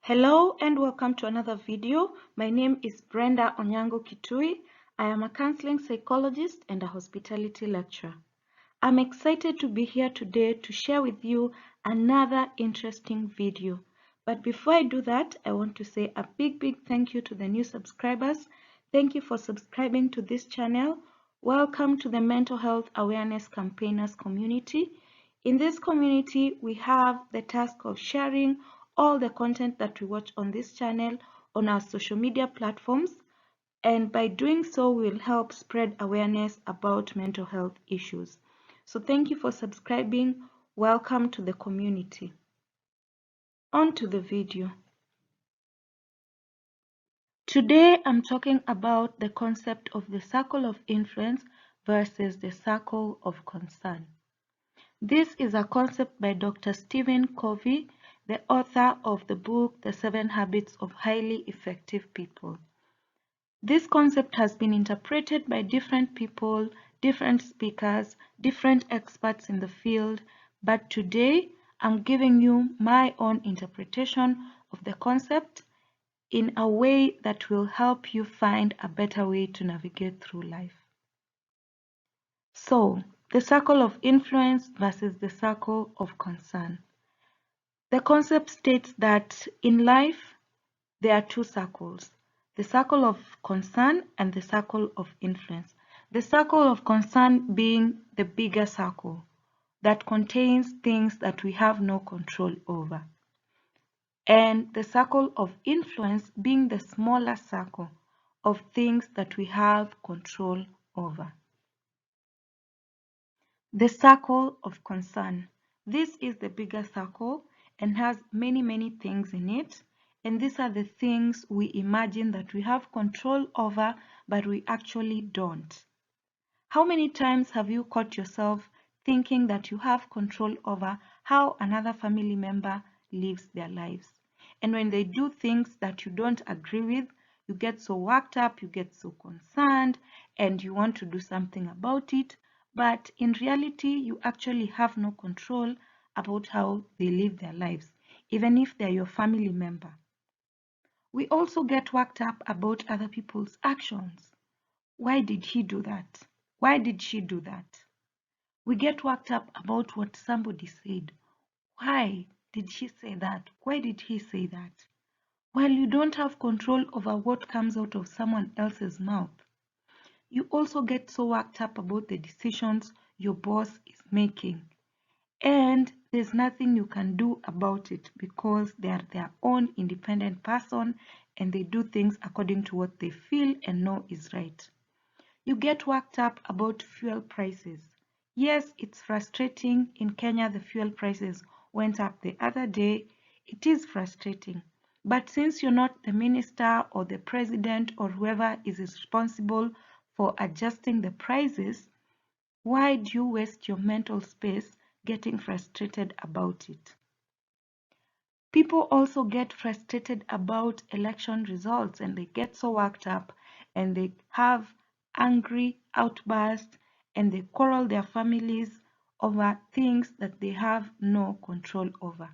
Hello and welcome to another video. My name is Brenda Onyango Kitui. I am a counseling psychologist and a hospitality lecturer. I'm excited to be here today to share with you another interesting video. But before I do that, I want to say a big thank you to the new subscribers. Thank you for subscribing to this channel. Welcome to the Mental Health Awareness Campaigners community. In this community, we have the task of sharing all the content that we watch on this channel on our social media platforms, and by doing so we'll help spread awareness about mental health issues. So thank you for subscribing. Welcome to the community. On to the video. Today I'm talking about the concept of the circle of influence versus the circle of concern. This is a concept by Dr. Stephen Covey, the author of the book The 7 Habits of Highly Effective People. This concept has been interpreted by different people, different speakers, different experts in the field, but today I'm giving you my own interpretation of the concept in a way that will help you find a better way to navigate through life. So, the circle of influence versus the circle of concern. The concept states that in life, there are two circles, the circle of concern and the circle of influence. The circle of concern being the bigger circle that contains things that we have no control over, and the circle of influence being the smaller circle of things that we have control over. The circle of concern. This is the bigger circle and has many things in it. And these are the things we imagine that we have control over, but we actually don't. How many times have you caught yourself thinking that you have control over how another family member lives their lives? And when they do things that you don't agree with, you get so worked up, you get so concerned, and you want to do something about it. But in reality, you actually have no control about how they live their lives, even if they're your family member. We also get worked up about other people's actions. Why did he do that? Why did she do that? We get worked up about what somebody said. Why did she say that? Why did he say that? While you don't have control over what comes out of someone else's mouth, you also get so worked up about the decisions your boss is making. And there's nothing you can do about it because they are their own independent person and they do things according to what they feel and know is right. You get worked up about fuel prices. Yes, it's frustrating. In Kenya, the fuel prices went up the other day. It is frustrating. But since you're not the minister or the president or whoever is responsible for adjusting the prices, why do you waste your mental space getting frustrated about it? People also get frustrated about election results and they get so worked up and they have angry outbursts and they quarrel their families over things that they have no control over.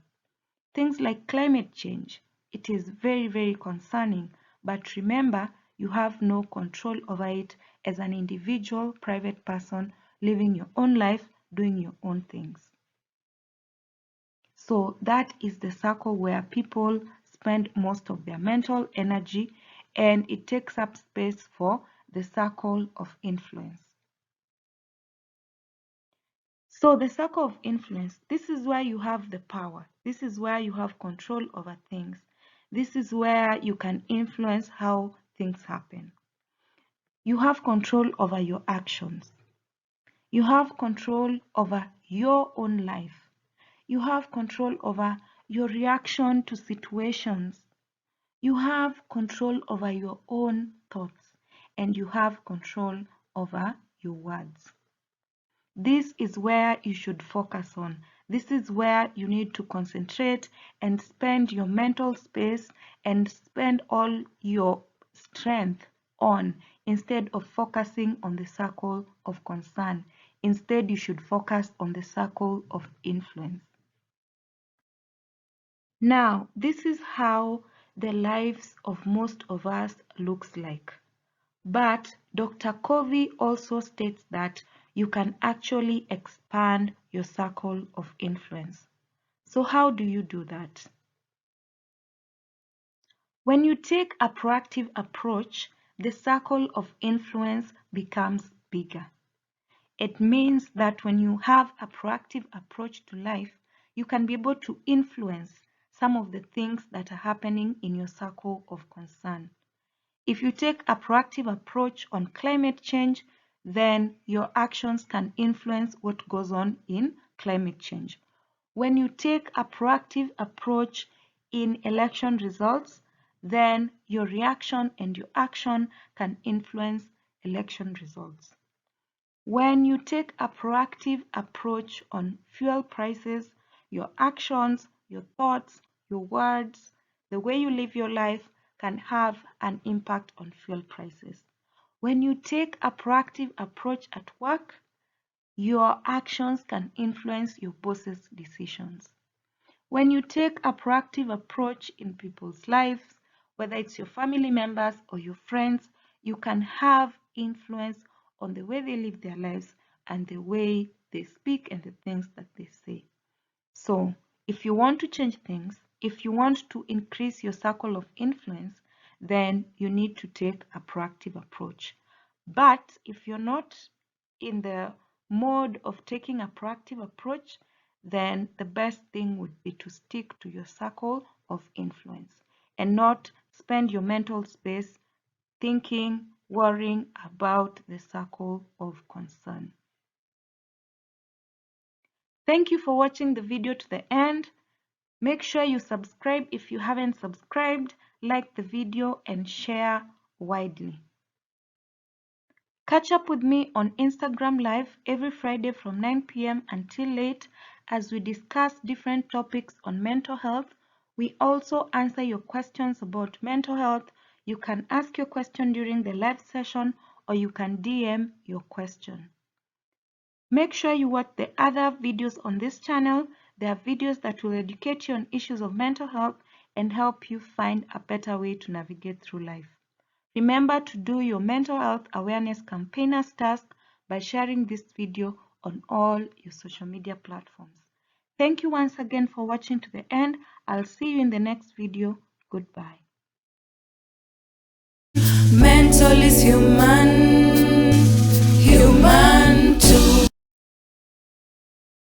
Things like climate change, it is very concerning, but remember, you have no control over it as an individual, private person living your own life, doing your own things. So that is the circle where people spend most of their mental energy, and it takes up space for the circle of influence. So the circle of influence, this is where you have the power. This is where you have control over things. This is where you can influence how things happen. You have control over your actions. You have control over your own life. You have control over your reaction to situations. You have control over your own thoughts, and you have control over your words. This is where you should focus on. This is where you need to concentrate and spend your mental space and spend all your strength on, instead of focusing on the circle of concern. Instead, you should focus on the circle of influence. Now, this is how the lives of most of us looks like. But Dr. Covey also states that you can actually expand your circle of influence. So how do you do that? When you take a proactive approach, the circle of influence becomes bigger. It means that when you have a proactive approach to life, you can be able to influence some of the things that are happening in your circle of concern. If you take a proactive approach on climate change, then your actions can influence what goes on in climate change. When you take a proactive approach in election results, then your reaction and your action can influence election results. When you take a proactive approach on fuel prices, your actions, your thoughts, your words, the way you live your life can have an impact on fuel prices. When you take a proactive approach at work, your actions can influence your boss's decisions. When you take a proactive approach in people's lives, whether it's your family members or your friends, you can have influence on the way they live their lives and the way they speak and the things that they say. So, if you want to change things, if you want to increase your circle of influence, then you need to take a proactive approach. But if you're not in the mode of taking a proactive approach, then the best thing would be to stick to your circle of influence and not spend your mental space thinking, worrying about the circle of concern. Thank you for watching the video to the end. Make sure you subscribe if you haven't subscribed, like the video and share widely. Catch up with me on Instagram Live every Friday from 9 p.m. until late as we discuss different topics on mental health. We also answer your questions about mental health. You can ask your question during the live session or you can DM your question. Make sure you watch the other videos on this channel. There are videos that will educate you on issues of mental health and help you find a better way to navigate through life. Remember to do your mental health awareness campaigners task by sharing this video on all your social media platforms. Thank you once again for watching to the end. I'll see you in the next video. Goodbye. Mental is human.